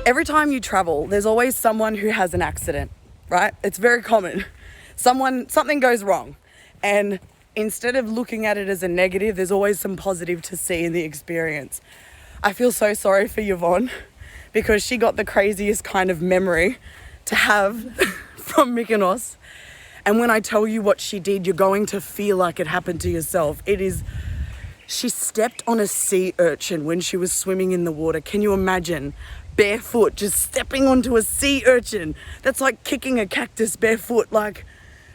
Every time you travel, there's always someone who has an accident, right? It's very common. Something goes wrong. And instead of looking at it as a negative, there's always some positive to see in the experience. I feel so sorry for Yvonne because she got the craziest kind of memory to have from Mykonos. And when I tell you what she did, you're going to feel like it happened to yourself. She stepped on a sea urchin when she was swimming in the water. Can you imagine? Barefoot, just stepping onto a sea urchin. That's like kicking a cactus barefoot, like,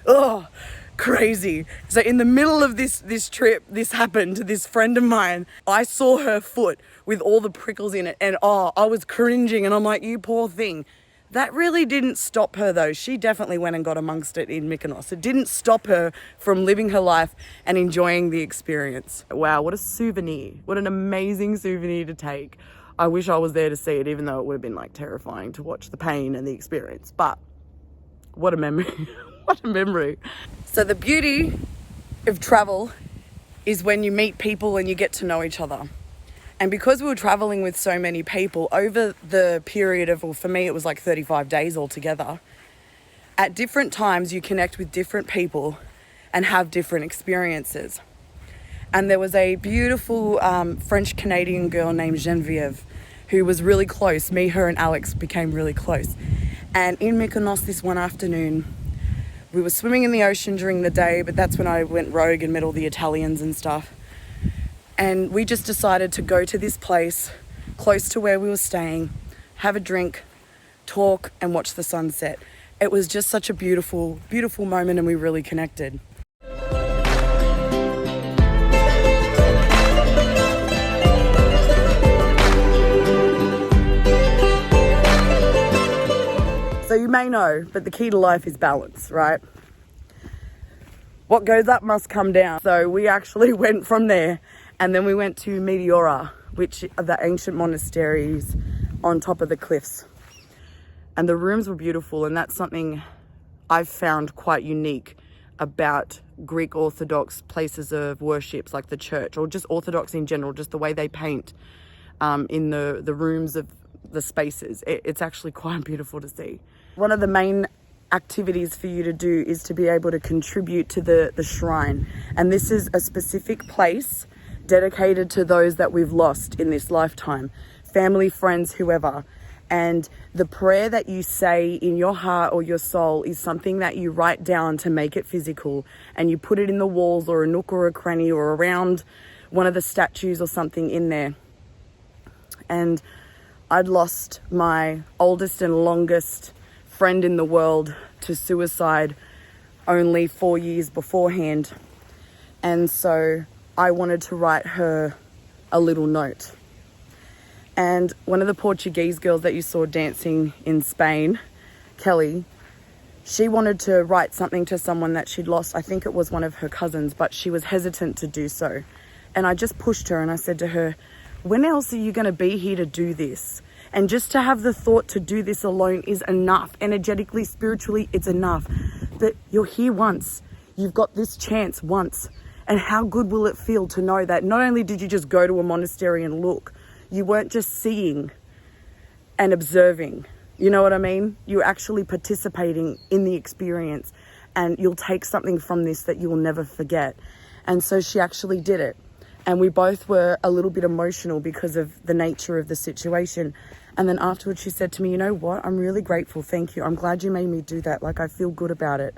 oh, crazy. So in the middle of this trip, this happened to this friend of mine. I saw her foot with all the prickles in it and I was cringing and I'm like, you poor thing. That really didn't stop her though. She definitely went and got amongst it in Mykonos. It didn't stop her from living her life and enjoying the experience. Wow, what a souvenir. What an amazing souvenir to take. I wish I was there to see it, even though it would have been like terrifying to watch the pain and the experience. But what a memory. What a memory. So the beauty of travel is when you meet people and you get to know each other. And because we were traveling with so many people over the period of, well, for me, it was like 35 days altogether. At different times, you connect with different people and have different experiences. And there was a beautiful French-Canadian girl named Geneviève who was really close. Me, her, and Alex became really close. And in Mykonos this one afternoon, we were swimming in the ocean during the day, but that's when I went rogue and met all the Italians and stuff. And we just decided to go to this place close to where we were staying, have a drink, talk, and watch the sunset. It was just such a beautiful, beautiful moment, and we really connected. So you may know, but the key to life is balance, right? What goes up must come down. So we actually went from there and then we went to Meteora, which are the ancient monasteries on top of the cliffs. And the rooms were beautiful, and that's something I've found quite unique about Greek Orthodox places of worships like the church, or just Orthodox in general, just the way they paint in the rooms of the spaces. It's actually quite beautiful to see. One of the main activities for you to do is to be able to contribute to the shrine. And this is a specific place dedicated to those that we've lost in this lifetime, family, friends, whoever. And the prayer that you say in your heart or your soul is something that you write down to make it physical, and you put it in the walls or a nook or a cranny or around one of the statues or something in there. And I'd lost my oldest and longest friend in the world to suicide only 4 years beforehand. And so I wanted to write her a little note. And one of the Portuguese girls that you saw dancing in Spain, Kelly, she wanted to write something to someone that she'd lost. I think it was one of her cousins, but she was hesitant to do so. And I just pushed her and I said to her, when else are you going to be here to do this? And just to have the thought to do this alone is enough. Energetically, spiritually, it's enough. But you're here once. You've got this chance once. And how good will it feel to know that not only did you just go to a monastery and look, you weren't just seeing and observing. You know what I mean? You're actually participating in the experience, and you'll take something from this that you will never forget. And so she actually did it. And we both were a little bit emotional because of the nature of the situation. And then afterwards she said to me, you know what? I'm really grateful. Thank you. I'm glad you made me do that. Like, I feel good about it.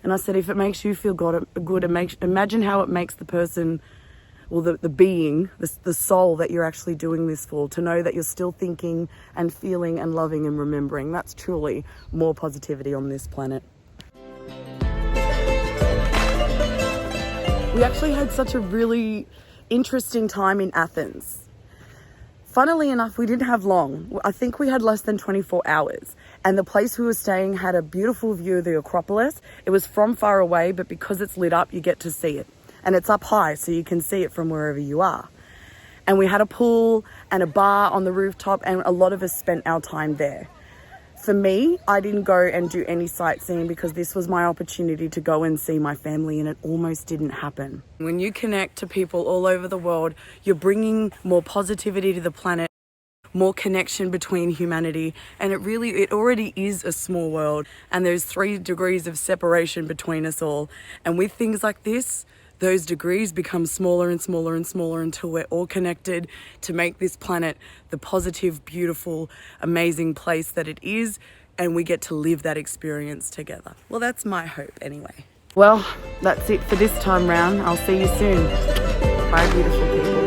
And I said, if it makes you feel good, imagine how it makes the person, well, the being, the soul that you're actually doing this for, to know that you're still thinking and feeling and loving and remembering. That's truly more positivity on this planet. We actually had such a really interesting time in Athens. Funnily enough, we didn't have long. I think we had less than 24 hours. And the place we were staying had a beautiful view of the Acropolis. It was from far away, but because it's lit up, you get to see it. And it's up high, so you can see it from wherever you are. And we had a pool and a bar on the rooftop, and a lot of us spent our time there. For me, I didn't go and do any sightseeing because this was my opportunity to go and see my family, and it almost didn't happen. When you connect to people all over the world, you're bringing more positivity to the planet. more connection between humanity. And it already is a small world, and there's 3 degrees of separation between us all. And with things like this, those degrees become smaller and smaller and smaller until we're all connected to make this planet the positive, beautiful, amazing place that it is, and we get to live that experience together. Well, that's my hope anyway. Well, that's it for this time round. I'll see you soon. Bye, beautiful people.